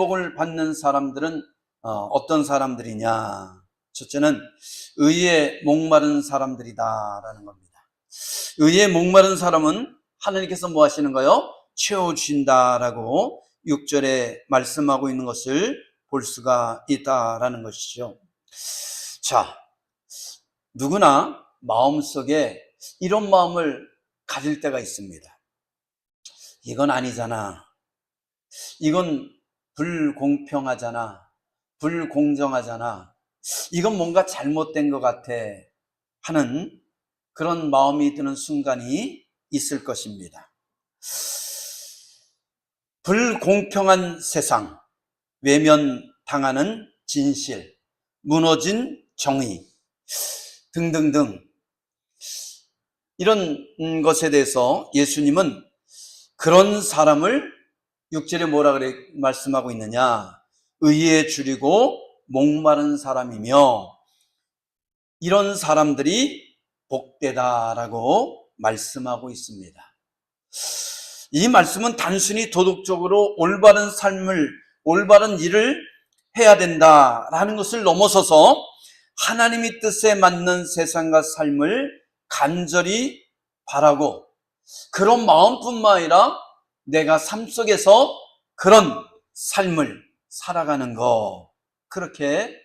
복을 받는 사람들은 어떤 사람들이냐? 첫째는 의에 목마른 사람들이다라는 겁니다. 의에 목마른 사람은 하나님께서 뭐 하시는가요? 채워주신다라고 6절에 말씀하고 있는 것을 볼 수가 있다라는 것이죠. 자, 누구나 마음속에 이런 마음을 가질 때가 있습니다. 이건 아니잖아. 이건 불공평하잖아. 불공정하잖아. 이건 뭔가 잘못된 것 같아 하는 그런 마음이 드는 순간이 있을 것입니다. 불공평한 세상, 외면당하는 진실, 무너진 정의 등등등, 이런 것에 대해서 예수님은 그런 사람을 6절에 뭐라 그래 말씀하고 있느냐? 의에 줄이고 목마른 사람이며 이런 사람들이 복되다라고 말씀하고 있습니다. 이 말씀은 단순히 도덕적으로 올바른 삶을, 올바른 일을 해야 된다라는 것을 넘어서서 하나님의 뜻에 맞는 세상과 삶을 간절히 바라고 그런 마음뿐만 아니라 내가 삶 속에서 그런 삶을 살아가는 거, 그렇게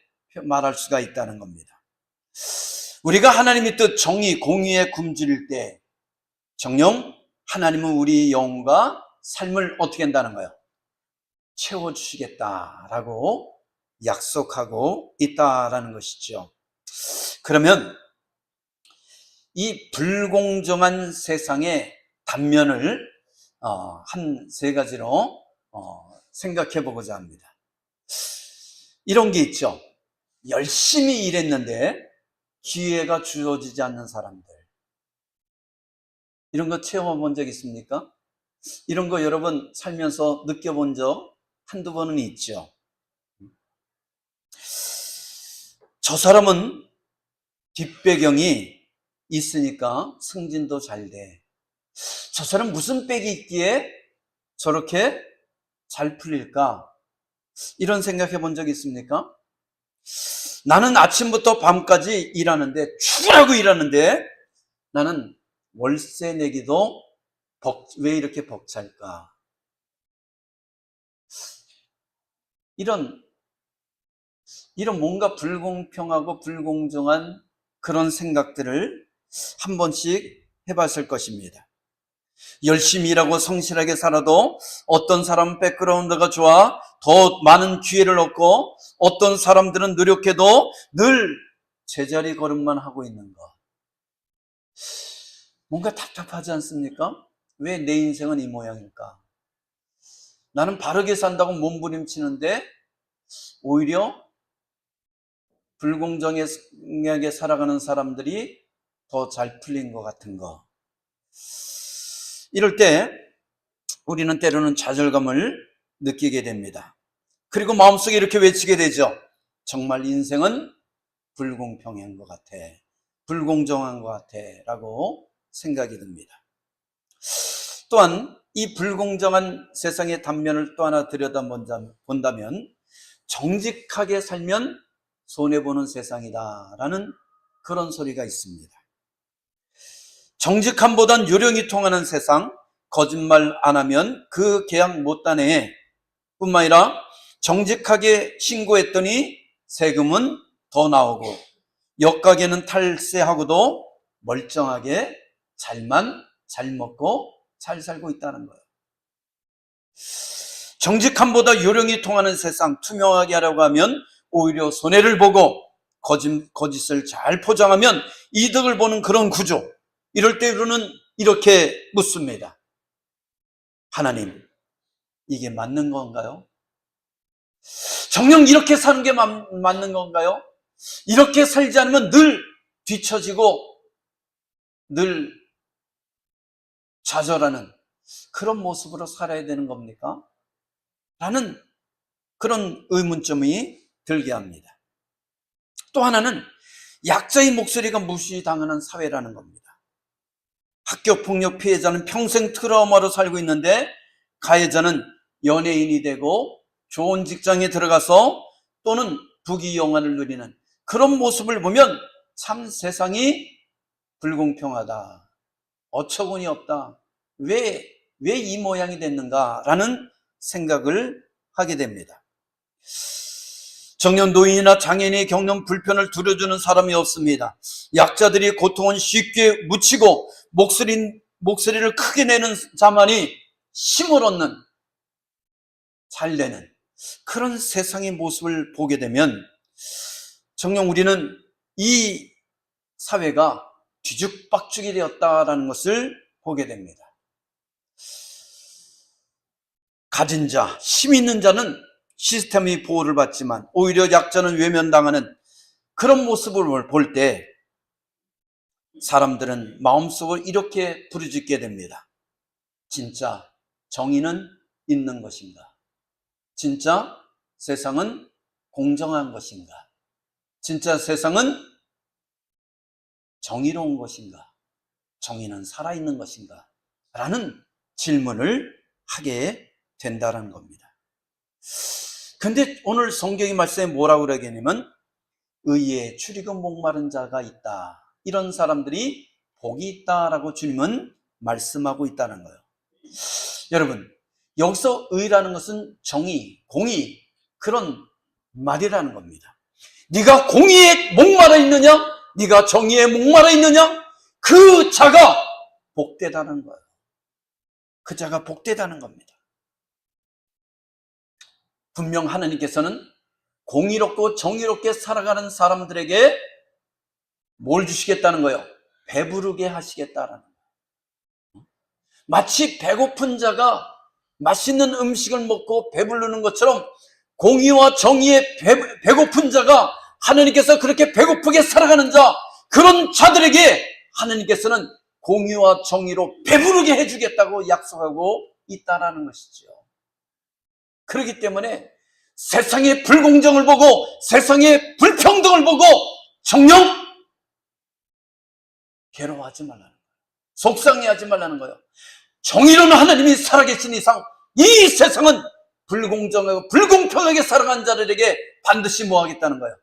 말할 수가 있다는 겁니다. 우리가 하나님의 뜻, 정의, 공의에 굶주릴 때 정녕 하나님은 우리 영과 삶을 어떻게 한다는 거예요? 채워주시겠다라고 약속하고 있다라는 것이죠. 그러면 이 불공정한 세상의 단면을 한 세 가지로 생각해 보고자 합니다. 이런 게 있죠. 열심히 일했는데 기회가 주어지지 않는 사람들. 이런 거 체험해 본 적 있습니까? 이런 거 여러분 살면서 느껴본 적 한두 번은 있죠. 저 사람은 뒷배경이 있으니까 승진도 잘 돼. 저 사람 무슨 백이 있기에 저렇게 잘 풀릴까? 이런 생각해 본 적 있습니까? 나는 아침부터 밤까지 일하는데, 죽으라고 일하는데 나는 월세 내기도 왜 이렇게 벅찰까? 이런 뭔가 불공평하고 불공정한 그런 생각들을 한 번씩 해봤을 것입니다. 열심히 일하고 성실하게 살아도 어떤 사람은 백그라운드가 좋아 더 많은 기회를 얻고, 어떤 사람들은 노력해도 늘 제자리 걸음만 하고 있는 것. 뭔가 답답하지 않습니까? 왜 내 인생은 이 모양일까? 나는 바르게 산다고 몸부림치는데 오히려 불공정하게 살아가는 사람들이 더 잘 풀린 것 같은 거. 이럴 때 우리는 때로는 좌절감을 느끼게 됩니다. 그리고 마음속에 이렇게 외치게 되죠. 정말 인생은 불공평한 것 같아, 불공정한 것 같아 라고 생각이 듭니다. 또한 이 불공정한 세상의 단면을 또 하나 들여다본다면 정직하게 살면 손해보는 세상이다 라는 그런 소리가 있습니다. 정직함보단 요령이 통하는 세상, 거짓말 안 하면 그 계약 못 따내 뿐만 아니라 정직하게 신고했더니 세금은 더 나오고 역가게는 탈세하고도 멀쩡하게 잘 먹고 잘 살고 있다는 거예요. 정직함보다 요령이 통하는 세상, 투명하게 하려고 하면 오히려 손해를 보고 거짓을 잘 포장하면 이득을 보는 그런 구조. 이럴 때 우리는 이렇게 묻습니다. 하나님, 이게 맞는 건가요? 정녕 이렇게 사는 게 맞는 건가요? 이렇게 살지 않으면 늘 뒤처지고 늘 좌절하는 그런 모습으로 살아야 되는 겁니까? 라는 그런 의문점이 들게 합니다. 또 하나는 약자의 목소리가 무시당하는 사회라는 겁니다. 학교폭력 피해자는 평생 트라우마로 살고 있는데 가해자는 연예인이 되고 좋은 직장에 들어가서 또는 부귀영화를 누리는 그런 모습을 보면 참 세상이 불공평하다, 어처구니 없다, 왜 이 모양이 됐는가라는 생각을 하게 됩니다. 정년 노인이나 장애인이 겪는 불편을 들어주는 사람이 없습니다. 약자들이 고통은 쉽게 묻히고 목소리를 크게 내는 자만이 힘을 얻는, 잘 되는 그런 세상의 모습을 보게 되면 정녕 우리는 이 사회가 뒤죽박죽이 되었다라는 것을 보게 됩니다. 가진 자, 힘 있는 자는 시스템의 보호를 받지만 오히려 약자는 외면당하는 그런 모습을 볼 때 사람들은 마음속으로 이렇게 부르짖게 됩니다. 진짜 정의는 있는 것인가? 진짜 세상은 공정한 것인가? 진짜 세상은 정의로운 것인가? 정의는 살아있는 것인가? 라는 질문을 하게 된다는 겁니다. 근데 오늘 성경의 말씀에 뭐라고 그러겠냐면 의에 추리고 목마른 자가 있다. 이런 사람들이 복이 있다라고 주님은 말씀하고 있다는 거예요. 여러분, 여기서 의라는 것은 정의, 공의 그런 말이라는 겁니다. 네가 공의에 목마르 있느냐? 네가 정의에 목마르 있느냐? 그 자가 복되다는 거예요. 그 자가 복되다는 겁니다. 분명 하나님께서는 공의롭고 정의롭게 살아가는 사람들에게 뭘 주시겠다는 거예요? 배부르게 하시겠다라는 거예요. 마치 배고픈 자가 맛있는 음식을 먹고 배부르는 것처럼 공의와 정의에 배고픈 자가 하나님께서 그렇게 배고프게 살아가는 자, 그런 자들에게 하나님께서는 공의와 정의로 배부르게 해주겠다고 약속하고 있다라는 것이죠. 그렇기 때문에 세상의 불공정을 보고 세상의 불평등을 보고 정녕 괴로워하지 말라는 거예요. 속상해하지 말라는 거예요. 정의로운 하나님이 살아계신 이상 이 세상은 불공정하고 불공평하게 살아간 자들에게 반드시 뭐 하겠다는 거예요?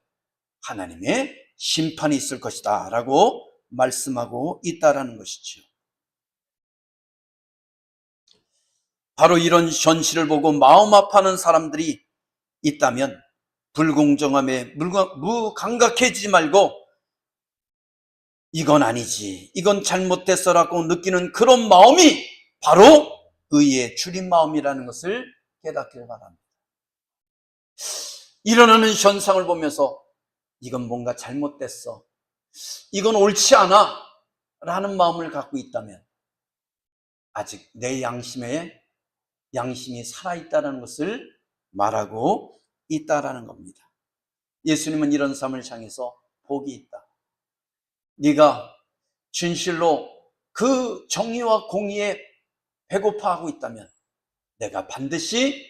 하나님의 심판이 있을 것이다 라고 말씀하고 있다라는 것이죠. 바로 이런 현실을 보고 마음 아파하는 사람들이 있다면 불공정함에 무감각해지지 말고 이건 아니지, 이건 잘못됐어라고 느끼는 그런 마음이 바로 의의 주린 마음이라는 것을 깨닫기를 바랍니다. 일어나는 현상을 보면서 이건 뭔가 잘못됐어, 이건 옳지 않아 라는 마음을 갖고 있다면 아직 내 양심이 살아있다는 것을 말하고 있다라는 겁니다. 예수님은 이런 삶을 향해서 복이 있다, 네가 진실로 그 정의와 공의에 배고파하고 있다면 내가 반드시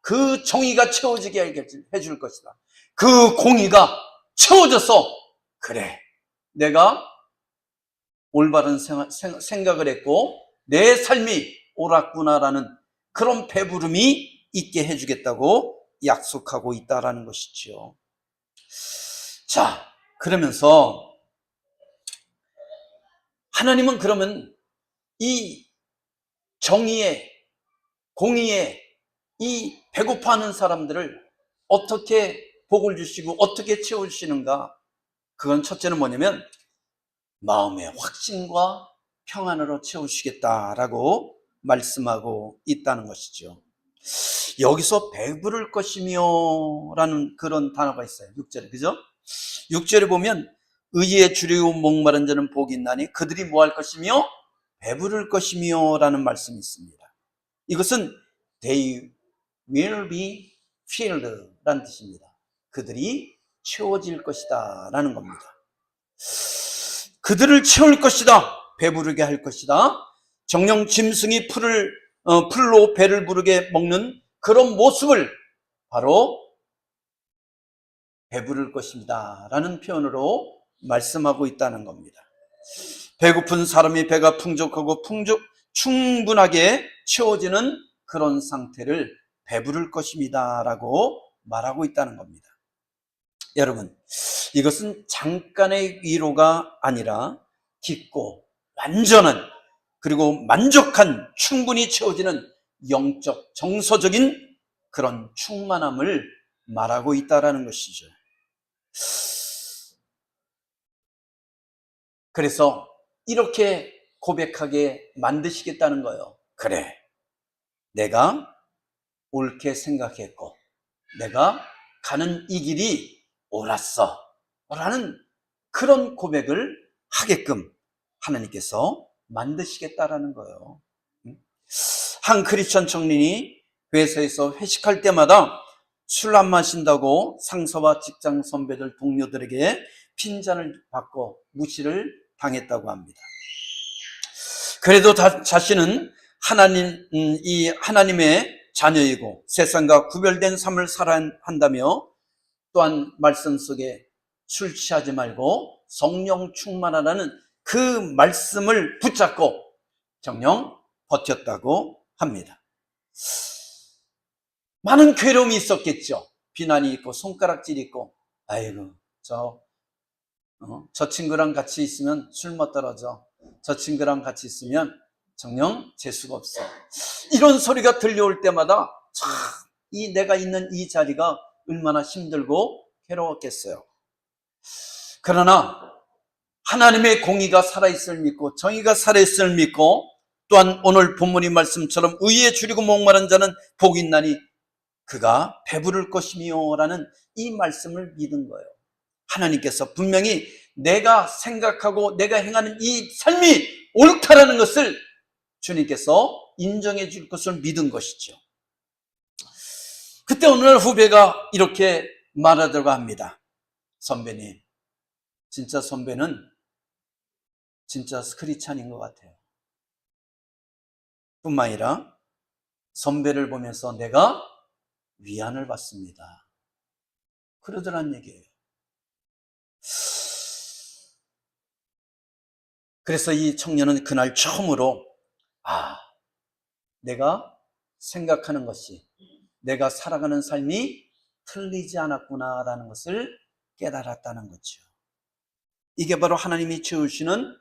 그 정의가 채워지게 해줄 것이다. 그 공의가 채워져서 그래, 내가 올바른 생각을 했고 내 삶이 옳았구나라는 그런 배부름이 있게 해주겠다고 약속하고 있다라는 것이죠. 자, 그러면서 하나님은 그러면 이 정의에 공의에 이 배고파하는 사람들을 어떻게 복을 주시고 어떻게 채워주시는가? 그건 첫째는 뭐냐면 마음의 확신과 평안으로 채우시겠다라고 말씀하고 있다는 것이죠. 여기서 배부를 것이며 라는 그런 단어가 있어요. 6절에, 그죠? 6절에 보면 의에 주리고 목마른 자는 복이 있나니 그들이 뭐 할 것이며 배부를 것이며 라는 말씀이 있습니다. 이것은 they will be filled 라는 뜻입니다. 그들이 채워질 것이다 라는 겁니다. 그들을 채울 것이다, 배부르게 할 것이다. 정녕 짐승이 풀로 배를 부르게 먹는 그런 모습을 바로 배부를 것입니다 라는 표현으로 말씀하고 있다는 겁니다. 배고픈 사람이 배가 풍족하고 충분하게 채워지는 그런 상태를 배부를 것입니다 라고 말하고 있다는 겁니다. 여러분, 이것은 잠깐의 위로가 아니라 깊고 완전한, 그리고 만족한, 충분히 채워지는 영적, 정서적인 그런 충만함을 말하고 있다는 것이죠. 그래서 이렇게 고백하게 만드시겠다는 거예요. 그래, 내가 옳게 생각했고 내가 가는 이 길이 옳았어 라는 그런 고백을 하게끔 하나님께서 만드시겠다라는 거예요. 한 크리스천 청년이 회사에서 회식할 때마다 술 안 마신다고 상사와 직장 선배들, 동료들에게 핀잔을 받고 무시를 당했다고 합니다. 그래도 자신은 하나님의 자녀이고 세상과 구별된 삶을 살아야 한다며, 또한 말씀 속에 술 취하지 말고 성령 충만하라는 그 말씀을 붙잡고 정녕 버텼다고 합니다. 많은 괴로움이 있었겠죠. 비난이 있고 손가락질이 있고, 아이고 저 친구랑 같이 있으면 술 못 떨어져, 저 친구랑 같이 있으면 정녕 재수가 없어, 이런 소리가 들려올 때마다 참 내가 있는 이 자리가 얼마나 힘들고 괴로웠겠어요. 그러나 하나님의 공의가 살아있을 믿고 정의가 살아있을 믿고, 또한 오늘 본문의 말씀처럼 의에 줄이고 목마른 자는 복이 있나니 그가 배부를 것이며 라는 이 말씀을 믿은 거예요. 하나님께서 분명히 내가 생각하고 내가 행하는 이 삶이 옳다라는 것을 주님께서 인정해 줄 것을 믿은 것이죠. 그때 어느 날 후배가 이렇게 말하더라고 합니다. 선배님, 진짜 선배는 진짜 스크리찬인 것 같아요. 뿐만 아니라 선배를 보면서 내가 위안을 받습니다. 그러더란 얘기예요. 그래서 이 청년은 그날 처음으로 내가 생각하는 것이, 내가 살아가는 삶이 틀리지 않았구나라는 것을 깨달았다는 거죠. 이게 바로 하나님이 채우시는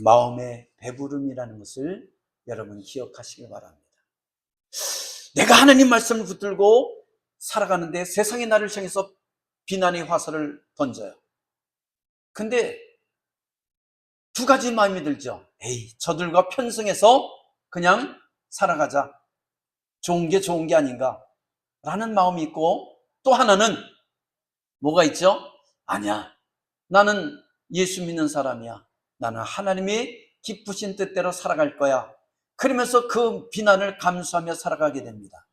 마음의 배부름이라는 것을 여러분 기억하시길 바랍니다. 내가 하나님 말씀을 붙들고 살아가는데 세상이 나를 향해서 비난의 화살을 던져요. 근데 두 가지 마음이 들죠. 에이, 저들과 편승해서 그냥 살아가자, 좋은 게 좋은 게 아닌가 라는 마음이 있고, 또 하나는 뭐가 있죠? 아니야, 나는 예수 믿는 사람이야, 나는 하나님이 기쁘신 뜻대로 살아갈 거야, 그러면서 그 비난을 감수하며 살아가게 됩니다.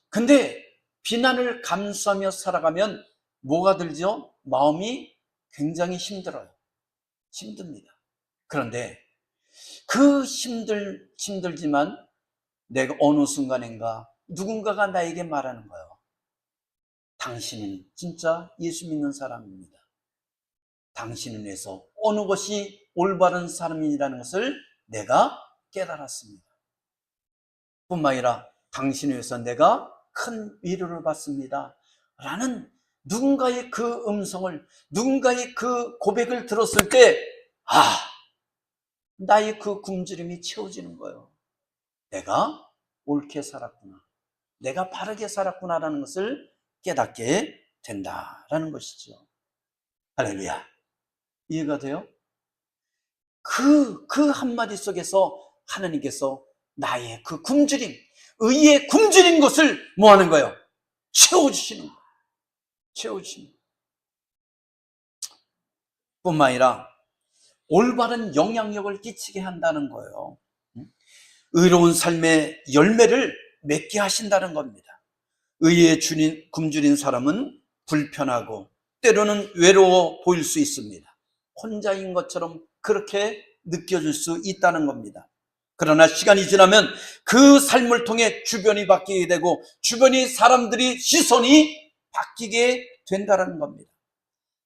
근데 비난을 감수하며 살아가면 뭐가 들죠? 마음이 굉장히 힘듭니다. 그런데 그 힘들지만 내가 어느 순간인가 누군가가 나에게 말하는 거예요. 당신은 진짜 예수 믿는 사람입니다. 당신을 위해서 어느 것이 올바른 사람이라는 것을 내가 깨달았습니다. 뿐만 아니라 당신을 위해서 내가 큰 위로를 받습니다 라는 누군가의 그 음성을, 누군가의 그 고백을 들었을 때 나의 그 굶주림이 채워지는 거예요. 내가 옳게 살았구나, 내가 바르게 살았구나라는 것을 깨닫게 된다라는 것이죠. 할렐루야. 이해가 돼요? 그 한마디 속에서 하나님께서 나의 그 굶주림, 의의 굶주린 것을 뭐 하는 거예요? 채워주시는 거예요. 채워주시는 거예요. 뿐만 아니라 올바른 영향력을 끼치게 한다는 거예요. 의로운 삶의 열매를 맺게 하신다는 겁니다. 의에 굶주린 사람은 불편하고 때로는 외로워 보일 수 있습니다. 혼자인 것처럼 그렇게 느껴질 수 있다는 겁니다. 그러나 시간이 지나면 그 삶을 통해 주변이 바뀌게 되고 주변의 사람들이 시선이 바뀌게 된다는 겁니다.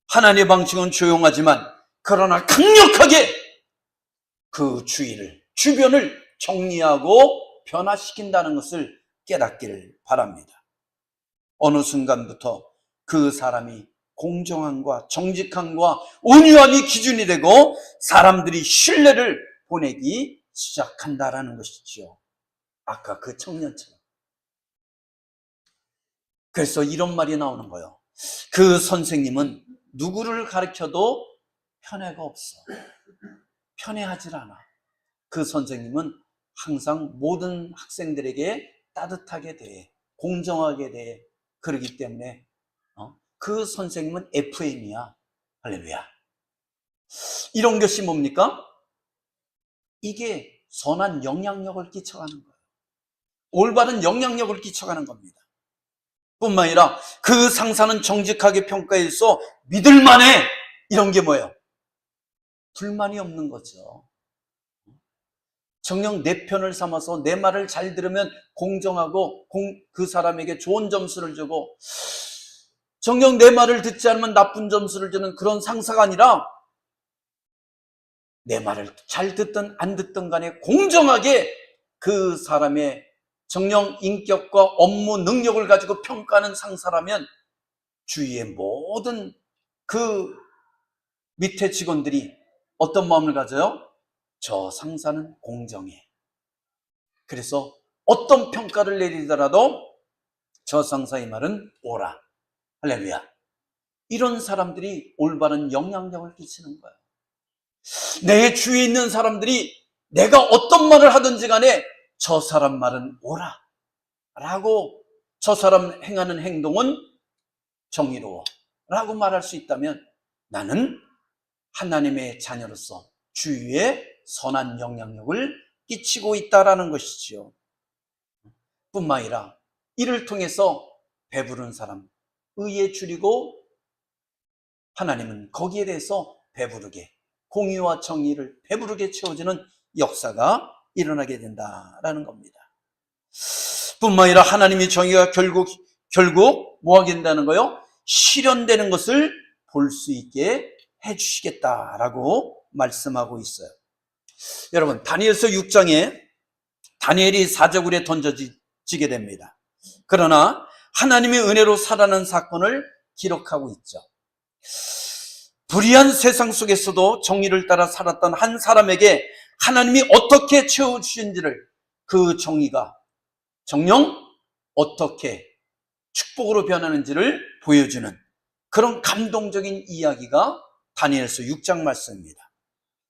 하나님의 방식은 조용하지만 그러나 강력하게 그 주변을 정리하고 변화시킨다는 것을 깨닫기를 바랍니다. 어느 순간부터 그 사람이 공정함과 정직함과 온유함이 기준이 되고 사람들이 신뢰를 보내기 시작한다라는 것이지요. 아까 그 청년처럼. 그래서 이런 말이 나오는 거예요. 그 선생님은 누구를 가르쳐도 편애가 없어. 편애하질 않아. 그 선생님은 항상 모든 학생들에게 따뜻하게 대해, 공정하게 대해. 그러기 때문에 그 선생님은 FM이야. 할렐루야. 이런 것이 뭡니까? 이게 선한 영향력을 끼쳐가는 거예요. 올바른 영향력을 끼쳐가는 겁니다. 뿐만 아니라 그 상사는 정직하게 평가해서 믿을만해. 이런 게 뭐예요? 불만이 없는 거죠. 정녕 내 편을 삼아서 내 말을 잘 들으면 공정하고 그 사람에게 좋은 점수를 주고, 정녕 내 말을 듣지 않으면 나쁜 점수를 주는 그런 상사가 아니라 내 말을 잘 듣든 안 듣든 간에 공정하게 그 사람의 정녕 인격과 업무 능력을 가지고 평가하는 상사라면 주위의 모든 그 밑에 직원들이 어떤 마음을 가져요? 저 상사는 공정해. 그래서 어떤 평가를 내리더라도 저 상사의 말은 옳아. 할렐루야. 이런 사람들이 올바른 영향력을 끼치는 거예요. 내 주위에 있는 사람들이 내가 어떤 말을 하든지 간에 저 사람 말은 옳아 라고, 저 사람 행하는 행동은 정의로워 라고 말할 수 있다면 나는 하나님의 자녀로서 주위에 선한 영향력을 끼치고 있다라는 것이지요. 뿐만 아니라 이를 통해서 배부른 사람, 의에 줄이고 하나님은 거기에 대해서 배부르게, 공의와 정의를 배부르게 채워주는 역사가 일어나게 된다라는 겁니다. 뿐만 아니라 하나님의 정의가 결국 뭐 하게 된다는 거요? 실현되는 것을 볼 수 있게 해주시겠다라고 말씀하고 있어요. 여러분, 다니엘서 6장에 다니엘이 사자굴에 던져지게 됩니다. 그러나 하나님의 은혜로 살아난 사건을 기록하고 있죠. 불의한 세상 속에서도 정의를 따라 살았던 한 사람에게 하나님이 어떻게 채워주신지를, 그 정의가 정녕 어떻게 축복으로 변하는지를 보여주는 그런 감동적인 이야기가 다니엘서 6장 말씀입니다.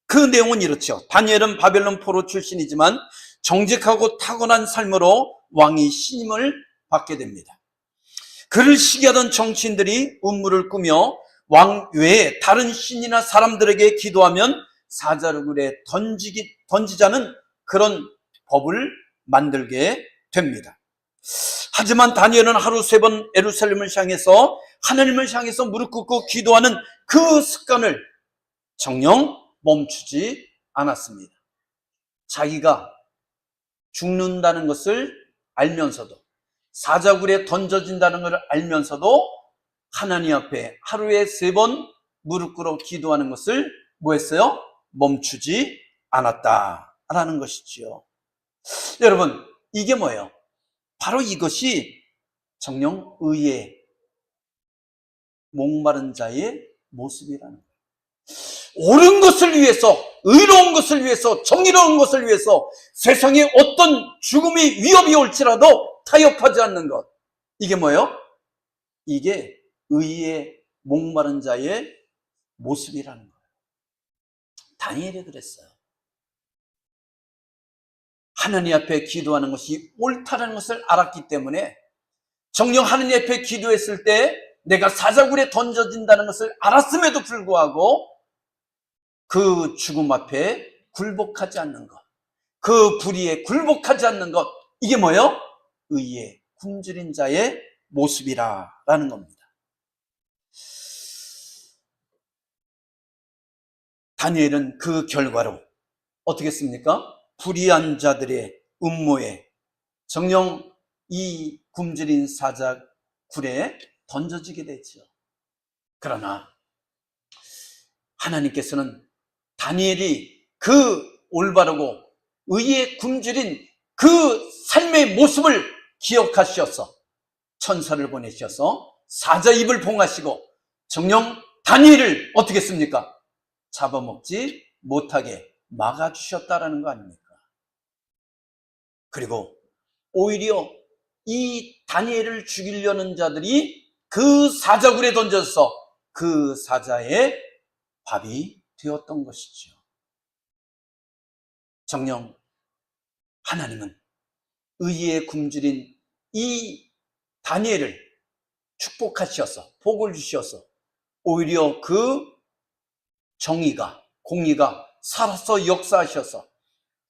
그 내용은 이렇죠. 다니엘은 바벨론 포로 출신이지만 정직하고 타고난 삶으로 왕의 신임을 받게 됩니다. 그를 시기하던 정치인들이 음모를 꾸며 왕 외에 다른 신이나 사람들에게 기도하면 사자굴에 던지자는 그런 법을 만들게 됩니다. 하지만 다니엘은 하루 3번 예루살렘을 향해서, 하나님을 향해서 무릎 꿇고 기도하는 그 습관을 정녕 멈추지 않았습니다. 자기가 죽는다는 것을 알면서도, 사자굴에 던져진다는 것을 알면서도 하나님 앞에 하루에 3번 무릎 꿇어 기도하는 것을 뭐 했어요? 멈추지 않았다라는 것이지요. 여러분, 이게 뭐예요? 바로 이것이 정녕 의의 목마른 자의 모습이라는 거예요. 옳은 것을 위해서, 의로운 것을 위해서, 정의로운 것을 위해서 세상에 어떤 죽음이 위협이 올지라도 타협하지 않는 것. 이게 뭐예요? 이게 의의 목마른 자의 모습이라는 거예요. 다니엘이 그랬어요. 하나님 앞에 기도하는 것이 옳다는 것을 알았기 때문에 정녕 하나님 앞에 기도했을 때 내가 사자굴에 던져진다는 것을 알았음에도 불구하고 그 죽음 앞에 굴복하지 않는 것, 그 불의에 굴복하지 않는 것, 이게 뭐예요? 의의 굶주린 자의 모습이라는 겁니다. 다니엘은 그 결과로 어떻게 했습니까? 불의한 자들의 음모에 정녕 이 굶주린 사자굴에 던져지게 되죠. 그러나 하나님께서는 다니엘이 그 올바르고 의에 굶주린 그 삶의 모습을 기억하셔서 천사를 보내셔서 사자 입을 봉하시고 정령 다니엘을 어떻게 했습니까? 잡아먹지 못하게 막아주셨다라는 거 아닙니까? 그리고 오히려 이 다니엘을 죽이려는 자들이 그 사자굴에 던져서 그 사자의 밥이 되었던 것이죠. 정녕 하나님은 의의 굶주린 이 다니엘을 축복하셔서 복을 주셔서 오히려 그 정의가 공의가 살아서 역사하셔서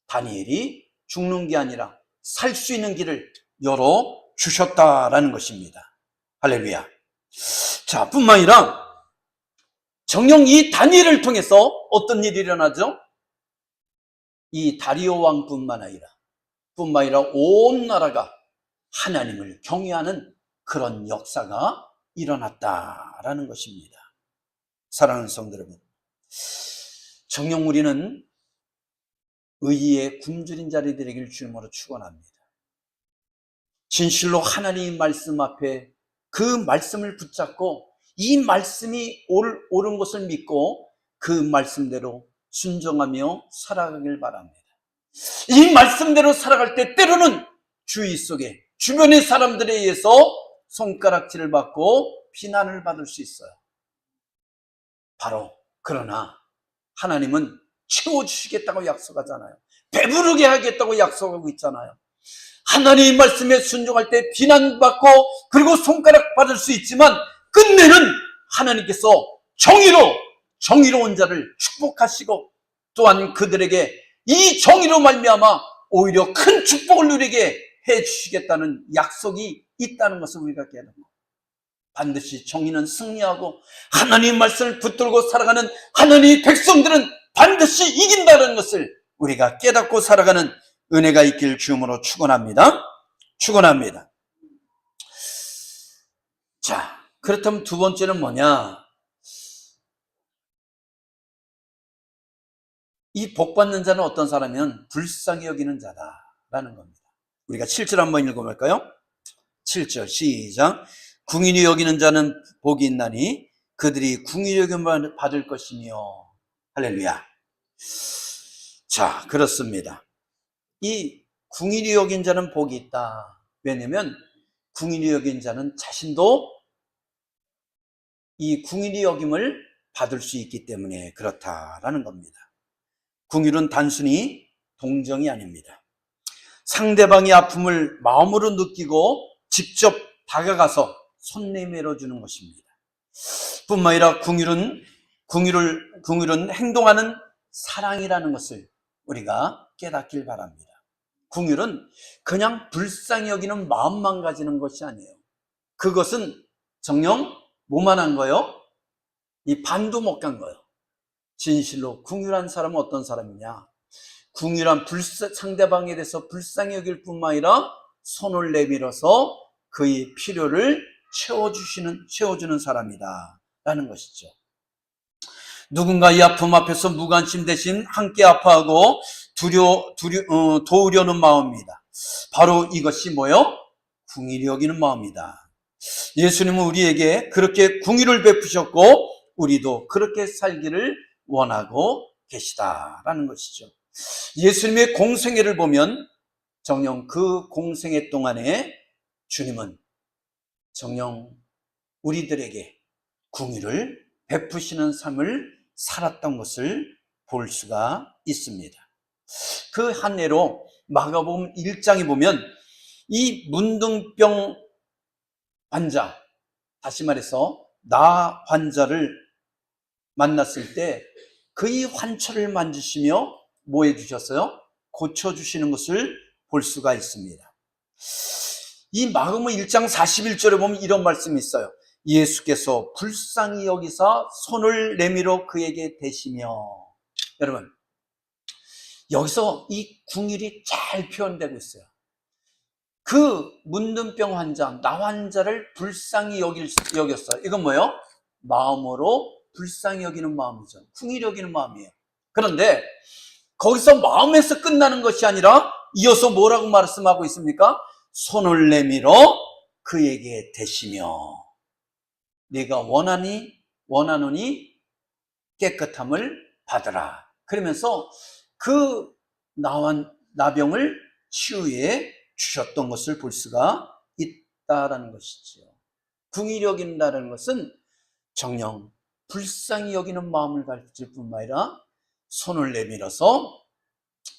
다니엘이 죽는 게 아니라 살 수 있는 길을 열어주셨다라는 것입니다. 할렐루야. 자, 뿐만 아니라 정녕 이 다니엘을 통해서 어떤 일이 일어나죠? 이 다리오 왕뿐만 아니라 온 나라가 하나님을 경외하는 그런 역사가 일어났다라는 것입니다. 사랑하는 성도 여러분, 정녕 우리는 의의 굶주린 자들이 되기를 주님으로 축원합니다. 진실로 하나님의 말씀 앞에 그 말씀을 붙잡고 이 말씀이 옳은 것을 믿고 그 말씀대로 순종하며 살아가길 바랍니다. 이 말씀대로 살아갈 때 때로는 주위 속에 주변의 사람들에 의해서 손가락질을 받고 비난을 받을 수 있어요. 바로 그러나 하나님은 채워주시겠다고 약속하잖아요. 배부르게 하겠다고 약속하고 있잖아요. 하나님의 말씀에 순종할 때 비난받고 그리고 손가락 받을 수 있지만 끝내는 하나님께서 정의로운 자를 축복하시고 또한 그들에게 이 정의로 말미암아 오히려 큰 축복을 누리게 해주시겠다는 약속이 있다는 것을 우리가 깨닫고 반드시 정의는 승리하고 하나님의 말씀을 붙들고 살아가는 하나님의 백성들은 반드시 이긴다는 것을 우리가 깨닫고 살아가는 은혜가 있길 주님으로 축원합니다. 자, 그렇다면 두 번째는 뭐냐? 이 복받는 자는 어떤 사람이면 불쌍히 여기는 자다라는 겁니다. 우리가 7절 한번 읽어볼까요? 7절 시작. 궁일이 여기는 자는 복이 있나니 그들이 궁일이 여김을 받을 것이며. 할렐루야. 자, 그렇습니다. 이 궁일이 여긴 자는 복이 있다. 왜냐하면 궁일이 여긴 자는 자신도 이 궁일이 여김을 받을 수 있기 때문에 그렇다라는 겁니다. 궁일은 단순히 동정이 아닙니다. 상대방의 아픔을 마음으로 느끼고 직접 다가가서 손 내밀어 주는 것입니다. 뿐만 아니라 궁일은 행동하는 사랑이라는 것을 우리가 깨닫길 바랍니다. 궁일은 그냥 불쌍히 여기는 마음만 가지는 것이 아니에요. 그것은 정녕 뭐만 한 거예요? 이 반도 못 간 거예요. 진실로 궁일한 사람은 어떤 사람이냐? 궁일한 상대방에 대해서 불쌍히 여길 뿐만 아니라 손을 내밀어서 그의 필요를 채워주는 사람이다 라는 것이죠. 누군가 이 아픔 앞에서 무관심 대신 함께 아파하고 도우려는 마음입니다. 바로 이것이 뭐요? 궁일이 여기는 마음이다. 예수님은 우리에게 그렇게 궁일을 베푸셨고 우리도 그렇게 살기를 원하고 계시다라는 것이죠. 예수님의 공생애를 보면 정녕 그 공생애 동안에 주님은 정녕 우리들에게 궁일을 베푸시는 삶을 살았던 것을 볼 수가 있습니다. 그 한 해로 마가복음 1장에 보면 이 문둥병 환자, 다시 말해서 나 환자를 만났을 때 그의 환처를 만지시며 뭐 해주셨어요? 고쳐주시는 것을 볼 수가 있습니다. 이 마가복음 1장 41절에 보면 이런 말씀이 있어요. 예수께서 불쌍히 여기사 손을 내밀어 그에게 대시며. 여러분, 여기서 이 궁일이 잘 표현되고 있어요. 그 문둥병 환자, 나 환자를 불쌍히 여겼어요. 이건 뭐예요? 마음으로 불쌍히 여기는 마음이죠. 궁일이 여기는 마음이에요. 그런데 거기서 마음에서 끝나는 것이 아니라 이어서 뭐라고 말씀하고 있습니까? 손을 내밀어 그에게 대시며 네가 원하노니 깨끗함을 받으라. 그러면서 그 나병을 치유해 주셨던 것을 볼 수가 있다라는 것이지요. 긍휼히 여긴다는 것은 정녕 불쌍히 여기는 마음을 가질 뿐만 아니라 손을 내밀어서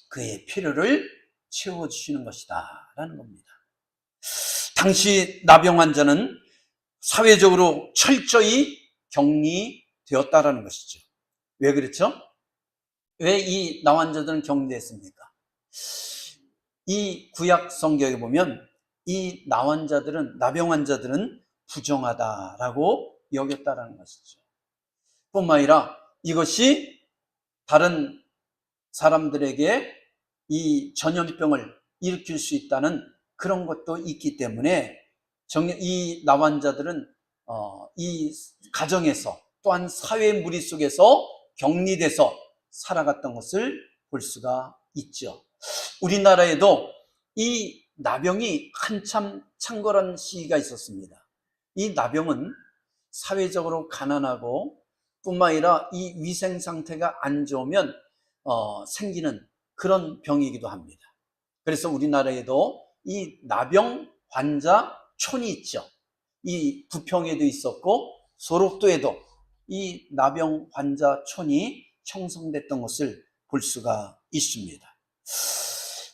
그의 필요를 채워주시는 것이다 라는 겁니다. 당시 나병 환자는 사회적으로 철저히 격리되었다라는 것이죠. 왜 그렇죠? 왜 이 나환자들은 격리됐습니까? 이 구약 성경에 보면 이 나병 환자들은 부정하다라고 여겼다라는 것이죠. 뿐만 아니라 이것이 다른 사람들에게 이 전염병을 일으킬 수 있다는 그런 것도 있기 때문에 이 나환자들은 이 가정에서 또한 사회 무리 속에서 격리돼서 살아갔던 것을 볼 수가 있죠. 우리나라에도 이 나병이 한참 창궐한 시기가 있었습니다. 이 나병은 사회적으로 가난하고 뿐만 아니라 이 위생 상태가 안 좋으면 생기는 그런 병이기도 합니다. 그래서 우리나라에도 이 나병 환자촌이 있죠. 이 부평에도 있었고 소록도에도 이 나병 환자촌이 형성됐던 것을 볼 수가 있습니다.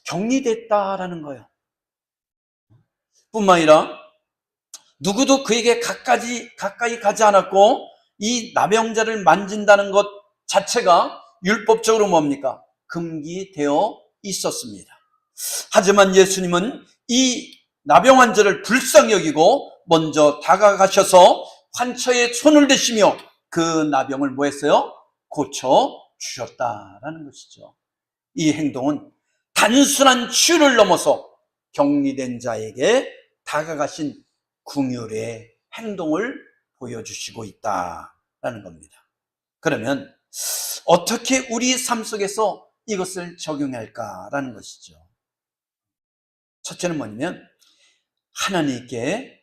격리됐다라는 거예요. 뿐만 아니라 누구도 그에게 가까이 가지 않았고 이 나병자를 만진다는 것 자체가 율법적으로 뭡니까? 금기되어 있었습니다. 하지만 예수님은 이 나병 환자를 불쌍히 여기고 먼저 다가가셔서 환처에 손을 대시며 그 나병을 뭐 했어요? 고쳐주셨다라는 것이죠. 이 행동은 단순한 치유를 넘어서 격리된 자에게 다가가신 긍휼의 행동을 보여주시고 있다라는 겁니다. 그러면 어떻게 우리 삶 속에서 이것을 적용할까라는 것이죠. 첫째는 뭐냐면 하나님께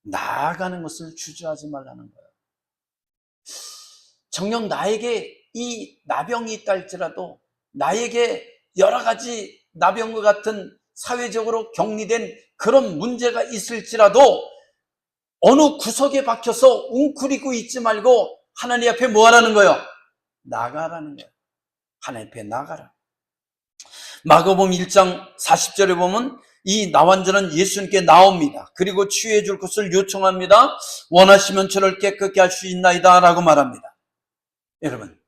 나아가는 것을 주저하지 말라는 거예요. 정녕 나에게 이 나병이 있다 할지라도 나에게 여러 가지 나병과 같은 사회적으로 격리된 그런 문제가 있을지라도 어느 구석에 박혀서 웅크리고 있지 말고 하나님 앞에 뭐 하라는 거예요? 나가라는 거예요. 하나님 앞에 나가라. 마가복음 1장 40절에 보면 이 나환자는 예수님께 나옵니다. 그리고 치유해 줄 것을 요청합니다. 원하시면 저를 깨끗게 할 수 있나이다 라고 말합니다. 여러분,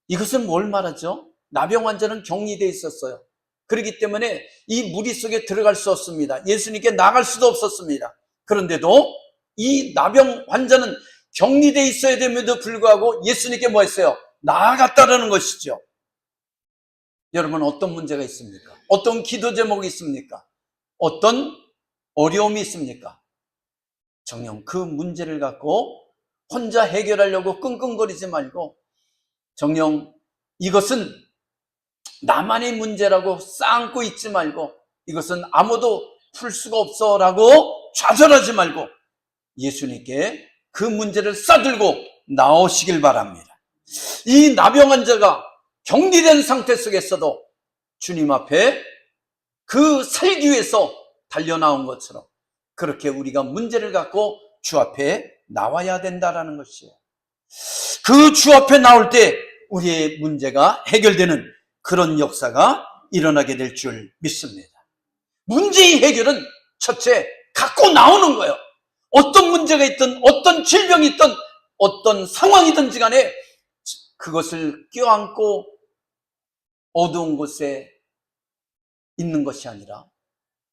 이것은 뭘 말하죠? 나병 환자는 격리되어 있었어요. 그렇기 때문에 이 무리 속에 들어갈 수 없습니다. 예수님께 나갈 수도 없었습니다. 그런데도 이 나병 환자는 격리되어 있어야 됨에도 불구하고 예수님께 뭐 했어요? 나아갔다라는 것이죠. 여러분, 어떤 문제가 있습니까? 어떤 기도 제목이 있습니까? 어떤 어려움이 있습니까? 정녕 그 문제를 갖고 혼자 해결하려고 끙끙거리지 말고 정녕 이것은 나만의 문제라고 쌓고 있지 말고 이것은 아무도 풀 수가 없어 라고 좌절하지 말고 예수님께 그 문제를 싸들고 나오시길 바랍니다. 이 나병 환자가 격리된 상태 속에서도 주님 앞에 그 살기 위해서 달려나온 것처럼 그렇게 우리가 문제를 갖고 주 앞에 나와야 된다는 것이에요. 그 주 앞에 나올 때 우리의 문제가 해결되는 그런 역사가 일어나게 될 줄 믿습니다. 문제의 해결은 첫째 갖고 나오는 거예요. 어떤 문제가 있든 어떤 질병이 있든 어떤 상황이든지 간에 그것을 껴안고 어두운 곳에 있는 것이 아니라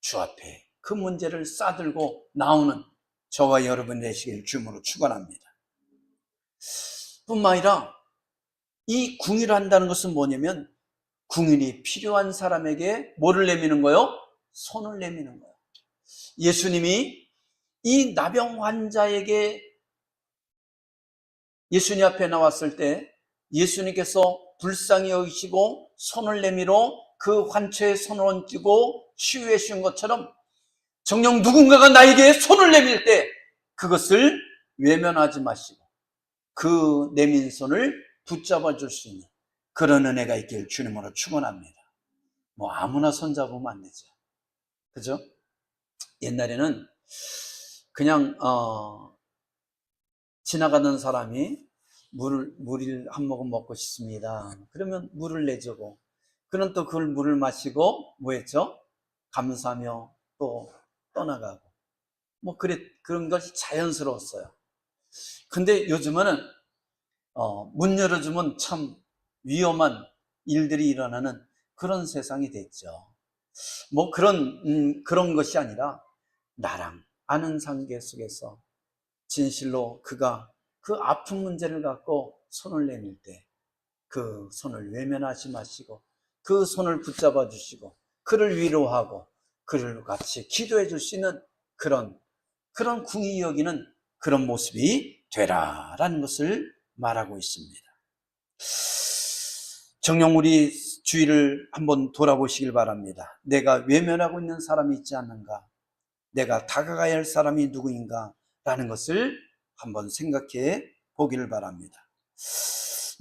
주 앞에 그 문제를 싸들고 나오는 저와 여러분 되시길 주님으로 축원합니다. 뿐만 아니라 이 궁유를 한다는 것은 뭐냐면 궁율이 필요한 사람에게 뭐를 내미는 거예요? 손을 내미는 거예요. 예수님이 이 나병 환자에게 예수님 앞에 나왔을 때 예수님께서 불쌍히 여기시고 손을 내밀어 그 환처에 손을 얹고 치유해 주신 것처럼 정녕 누군가가 나에게 손을 내밀 때 그것을 외면하지 마시고 그 내민 손을 붙잡아 줄 수 있는 그런 은혜가 있길 주님으로 축원합니다. 뭐 아무나 손 잡으면 안 되죠. 그죠? 옛날에는 그냥 지나가던 사람이 물을 한 모금 먹고 싶습니다. 그러면 물을 내주고 그는 또 그걸 물을 마시고 뭐 했죠? 감사하며 또 떠나가고 뭐 그런 것이 자연스러웠어요. 근데 요즘은 문 열어주면 참 위험한 일들이 일어나는 그런 세상이 됐죠. 뭐 그런 것이 아니라 나랑 아는 관계 속에서 진실로 그가 그 아픈 문제를 갖고 손을 내밀 때 그 손을 외면하지 마시고 그 손을 붙잡아 주시고 그를 위로하고 그를 같이 기도해 줄 수 있는 그런 궁히 여기는 그런 모습이 되라라는 것을 말하고 있습니다. 정녕 우리 주위를 한번 돌아보시길 바랍니다. 내가 외면하고 있는 사람이 있지 않는가? 내가 다가가야 할 사람이 누구인가? 라는 것을 한번 생각해 보기를 바랍니다.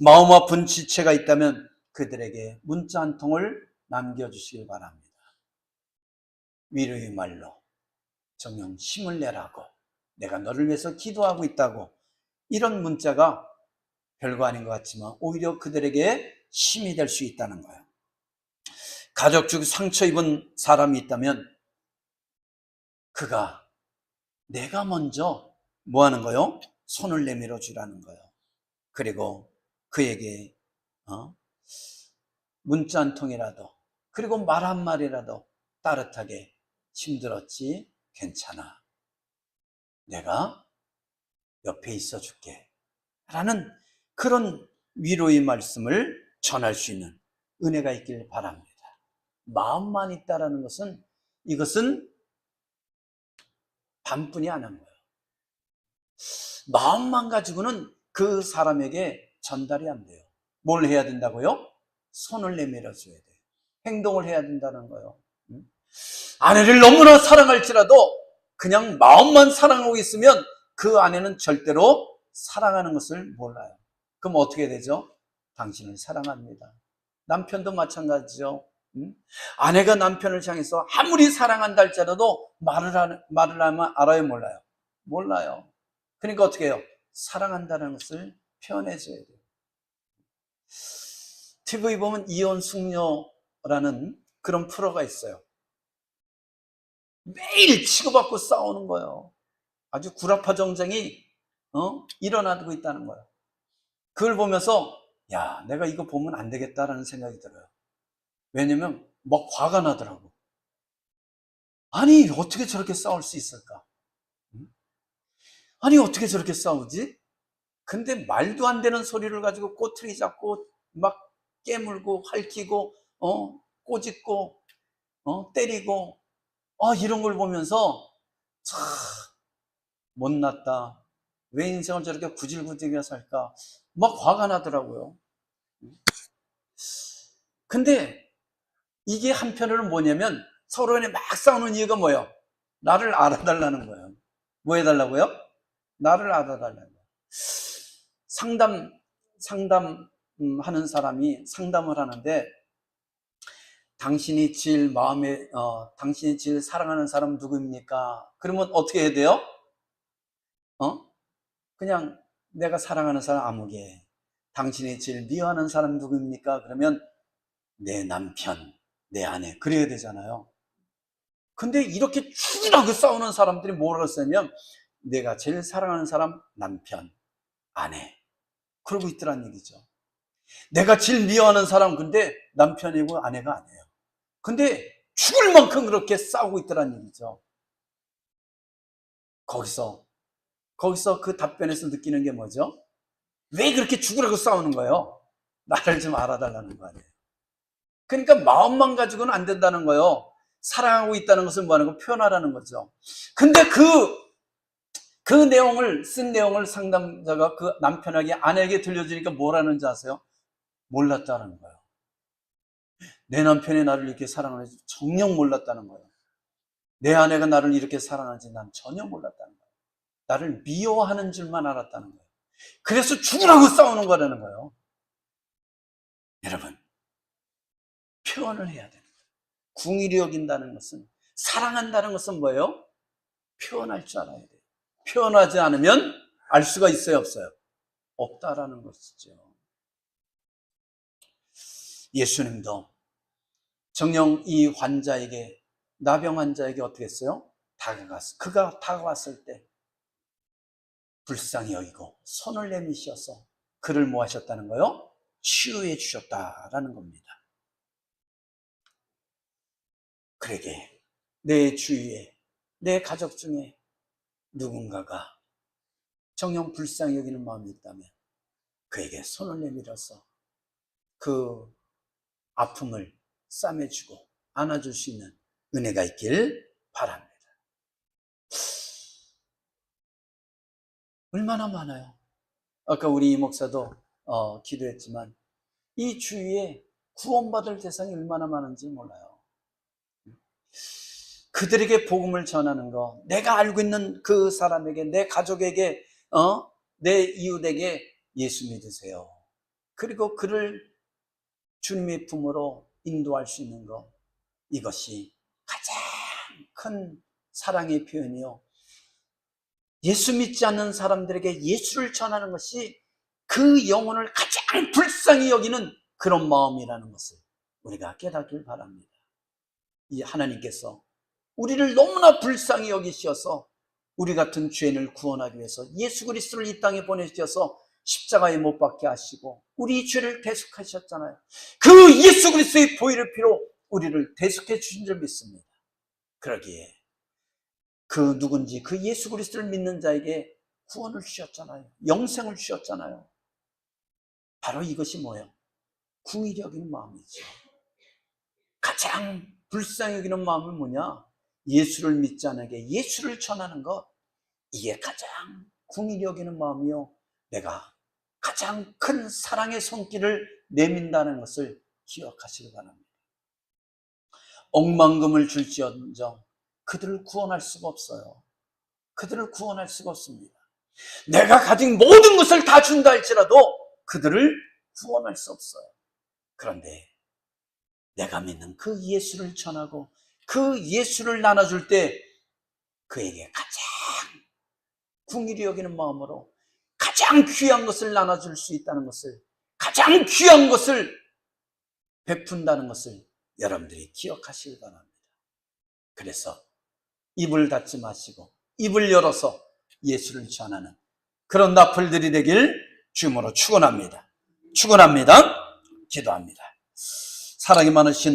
마음 아픈 지체가 있다면 그들에게 문자 한 통을 남겨주시길 바랍니다. 위로의 말로 정녕 힘을 내라고, 내가 너를 위해서 기도하고 있다고, 이런 문자가 별거 아닌 것 같지만 오히려 그들에게 힘이 될 수 있다는 거예요. 가족 중 상처 입은 사람이 있다면 그가 내가 먼저 뭐 하는 거요? 손을 내밀어 주라는 거예요. 그리고 그에게 문자 한 통이라도 그리고 말 한마디라도 따뜻하게 힘들었지? 괜찮아. 내가 옆에 있어 줄게. 라는 그런 위로의 말씀을 전할 수 있는 은혜가 있길 바랍니다. 마음만 있다라는 것은 이것은 반뿐이 안 한 거예요. 마음만 가지고는 그 사람에게 전달이 안 돼요. 뭘 해야 된다고요? 손을 내밀어 줘야 돼요. 행동을 해야 된다는 거예요. 아내를 너무나 사랑할지라도 그냥 마음만 사랑하고 있으면 그 아내는 절대로 사랑하는 것을 몰라요. 그럼 어떻게 되죠? 당신을 사랑합니다. 남편도 마찬가지죠. 아내가 남편을 향해서 아무리 사랑한다 할지라도 말을 하면 알아요, 몰라요? 몰라요. 그러니까 어떻게 해요? 사랑한다는 것을 표현해줘야 돼요. TV 보면 이혼 숙녀라는 그런 프로가 있어요. 매일 치고받고 싸우는 거예요. 아주 구라파 정쟁이 일어나고 있다는 거예요. 그걸 보면서 야, 내가 이거 보면 안 되겠다라는 생각이 들어요. 왜냐면 막 화가 나더라고. 아니, 어떻게 저렇게 싸울 수 있을까? 아니, 어떻게 저렇게 싸우지? 근데 말도 안 되는 소리를 가지고 꼬투리 잡고 막 깨물고 핥히고 꼬집고 때리고 이런 걸 보면서 참 못났다. 왜 인생을 저렇게 구질구질하게 살까? 막 화가 나더라고요. 근데 이게 한편으로는 뭐냐면 서로 간에 막 싸우는 이유가 뭐예요? 나를 알아달라는 거예요. 뭐 해달라고요? 나를 알아달라는 거예요. 상담하는 사람이 상담을 하는데 당신이 제일 당신이 제일 사랑하는 사람 누구입니까? 그러면 어떻게 해야 돼요? 그냥 내가 사랑하는 사람 아무개. 당신이 제일 미워하는 사람 누구입니까? 그러면 내 남편, 내 아내. 그래야 되잖아요. 근데 이렇게 추진하게 싸우는 사람들이 뭐라고 쓰냐면 내가 제일 사랑하는 사람 남편, 아내. 그러고 있더란 얘기죠. 내가 제일 미워하는 사람 근데 남편이고 아내가 아니에요. 근데 죽을 만큼 그렇게 싸우고 있더란 얘기죠. 거기서 그 답변에서 느끼는 게 뭐죠? 왜 그렇게 죽으라고 싸우는 거예요? 나를 좀 알아달라는 거 아니에요. 그러니까 마음만 가지고는 안 된다는 거예요. 사랑하고 있다는 것을 뭐 하는 거? 표현하라는 거죠. 근데 그 내용을 쓴 내용을 상담자가 그 남편에게 아내에게 들려주니까 뭐라는지 아세요? 몰랐다는 거예요. 내 남편이 나를 이렇게 사랑하는지 정녕 몰랐다는 거예요. 내 아내가 나를 이렇게 사랑하는지 난 전혀 몰랐다는 거예요. 나를 미워하는 줄만 알았다는 거예요. 그래서 죽으라고 싸우는 거라는 거예요. 여러분, 표현을 해야 되는 거예요. 궁일이 여긴다는 것은, 사랑한다는 것은 뭐예요? 표현할 줄 알아야 돼요. 표현하지 않으면 알 수가 있어요, 없어요? 없다라는 것이죠. 예수님도 정녕 이 환자에게, 나병 환자에게 어떻게 했어요? 그가 다가왔을 때 불쌍히 여기고 손을 내미셔서 그를 뭐 하셨다는 거요? 치유해 주셨다라는 겁니다. 그러게 내 주위에, 내 가족 중에 누군가가 정녕 불쌍히 여기는 마음이 있다면 그에게 손을 내밀어서 그 아픔을 싸매주고 안아줄 수 있는 은혜가 있길 바랍니다. 얼마나 많아요. 아까 우리 이 목사도 기도했지만 이 주위에 구원받을 대상이 얼마나 많은지 몰라요. 그들에게 복음을 전하는 거, 내가 알고 있는 그 사람에게, 내 가족에게, 내 이웃에게 예수 믿으세요. 그리고 그를 주님의 품으로 인도할 수 있는 것, 이것이 가장 큰 사랑의 표현이요. 예수 믿지 않는 사람들에게 예수를 전하는 것이 그 영혼을 가장 불쌍히 여기는 그런 마음이라는 것을 우리가 깨닫길 바랍니다. 이 하나님께서 우리를 너무나 불쌍히 여기셔서 우리 같은 죄인을 구원하기 위해서 예수 그리스도를 이 땅에 보내주셔서 십자가에 못 박게 하시고 우리 죄를 대속하셨잖아요. 그 예수 그리스도의 보혈의 피로 우리를 대속해 주신 줄 믿습니다. 그러기에 그 누군지 그 예수 그리스도를 믿는 자에게 구원을 주셨잖아요. 영생을 주셨잖아요. 바로 이것이 뭐예요? 궁일이 여기는 마음이죠. 가장 불쌍히 여기는 마음은 뭐냐? 예수를 믿지 않게 예수를 전하는 것, 이게 가장 궁일이 여기는 마음이요. 내가 가장 큰 사랑의 손길을 내민다는 것을 기억하시기 바랍니다. 억만금을 줄지언정 그들을 구원할 수가 없어요. 그들을 구원할 수가 없습니다. 내가 가진 모든 것을 다 준다 할지라도 그들을 구원할 수 없어요. 그런데 내가 믿는 그 예수를 전하고 그 예수를 나눠줄 때 그에게 가장 궁일이 여기는 마음으로 가장 귀한 것을 나눠줄 수 있다는 것을, 가장 귀한 것을 베푼다는 것을 여러분들이 기억하시기 바랍니다. 그래서 입을 닫지 마시고 입을 열어서 예수를 전하는 그런 나팔들이 되길 주님으로 축원합니다. 축원합니다. 기도합니다. 사랑이 많으신